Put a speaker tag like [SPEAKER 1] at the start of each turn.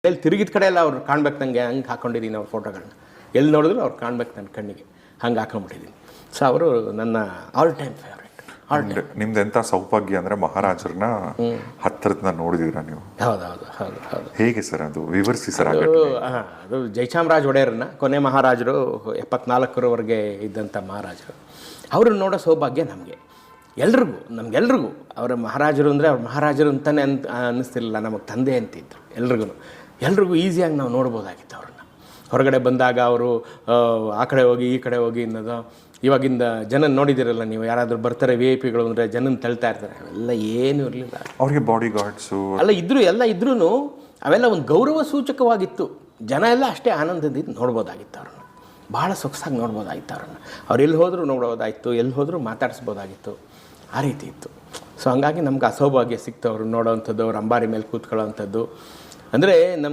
[SPEAKER 1] ಎಲ್ಲಿ ತಿರುಗಿದ ಕಡೆ ಎಲ್ಲ ಅವ್ರು ಕಾಣ್ಬೇಕು ನನಗೆ, ಹಂಗೆ ಹಾಕ್ಕೊಂಡಿದ್ದೀನಿ ಅವ್ರ ಫೋಟೋಗಳನ್ನ. ಎಲ್ಲಿ ನೋಡಿದ್ರು ಅವ್ರು ಕಾಣ್ಬೇಕು ನನ್ನ ಕಣ್ಣಿಗೆ, ಹಂಗೆ ಹಾಕೊಂಡ್ಬಿಟ್ಟಿದ್ದೀನಿ. ಸೊ ಅವರು ನನ್ನ ಆಲ್ ಟೈಮ್ ಫೇವ್ರೇಟ್.
[SPEAKER 2] ನಿಮ್ದು ಎಂಥ ಸೌಭಾಗ್ಯ ಅಂದರೆ ಮಹಾರಾಜರನ್ನ ಹತ್ತಿರದಿಂದ ನೋಡಿದೀರಾ ನೀವು.
[SPEAKER 1] ಹೌದು.
[SPEAKER 2] ಹೇಗೆ ಸರ್ ಅದು ವಿವರಿಸಿ ಸರ್.
[SPEAKER 1] ಅದು ಜಯಚಾಮರಾಜ ಒಡೆಯರನ್ನ, ಕೊನೆ ಮಹಾರಾಜರು 74ರವರೆಗೆ ಇದ್ದಂಥ ಮಹಾರಾಜರು, ಅವ್ರನ್ನ ನೋಡೋ ಸೌಭಾಗ್ಯ ನಮಗೆ ನಮಗೆಲ್ರಿಗೂ. ಅವರ ಮಹಾರಾಜರು ಅಂದರೆ ಅವ್ರ ಮಹಾರಾಜರು ಅಂತಲೇ ಅನ್ನಿಸ್ತಿರಲಿಲ್ಲ, ನಮಗೆ ತಂದೆ ಅಂತಿದ್ರು. ಎಲ್ರಿಗೂ ಈಸಿಯಾಗಿ ನಾವು ನೋಡ್ಬೋದಾಗಿತ್ತು ಅವ್ರನ್ನ. ಹೊರಗಡೆ ಬಂದಾಗ ಅವರು ಆ ಕಡೆ ಹೋಗಿ ಈ ಕಡೆ ಹೋಗಿ ಅನ್ನೋದು. ಇವಾಗಿಂದ ಜನ ನೋಡಿದಿರಲ್ಲ ನೀವು, ಯಾರಾದರೂ ಬರ್ತಾರೆ VIP ಗಳು ಅಂದರೆ ಜನನ ತಳ್ತಾ ಇರ್ತಾರೆ, ಅವೆಲ್ಲ ಏನೂ ಇರಲಿಲ್ಲ.
[SPEAKER 2] ಅವ್ರಿಗೆ ಬಾಡಿ ಗಾರ್ಡ್ಸು
[SPEAKER 1] ಎಲ್ಲ ಇದ್ರೂ ಅವೆಲ್ಲ ಒಂದು ಗೌರವ ಸೂಚಕವಾಗಿತ್ತು. ಜನ ಎಲ್ಲ ಅಷ್ಟೇ ಆನಂದದಿಂದ ನೋಡ್ಬೋದಾಗಿತ್ತು ಅವ್ರನ್ನ, ಭಾಳ ಸೊಗಸಾಗಿ ನೋಡ್ಬೋದಾಗಿತ್ತು ಅವ್ರನ್ನ. ಅವ್ರು ಎಲ್ಲಿ ಹೋದರೂ ನೋಡ್ಬೋದಾಗಿತ್ತು, ಎಲ್ಲಿ ಹೋದರೂ ಮಾತಾಡಿಸ್ಬೋದಾಗಿತ್ತು, ಆ ರೀತಿ ಇತ್ತು. ಸೊ ಹಂಗಾಗಿ ನಮ್ಗೆ ಅಸೌಭಾಗ್ಯ ಸಿಕ್ತು ಅವ್ರು ನೋಡೋವಂಥದ್ದು, ಅವ್ರ ಅಂಬಾರಿ ಮೇಲೆ ಕೂತ್ಕೊಳ್ಳೋವಂಥದ್ದು. ಅಂದರೆ ನಮ್ಗೆ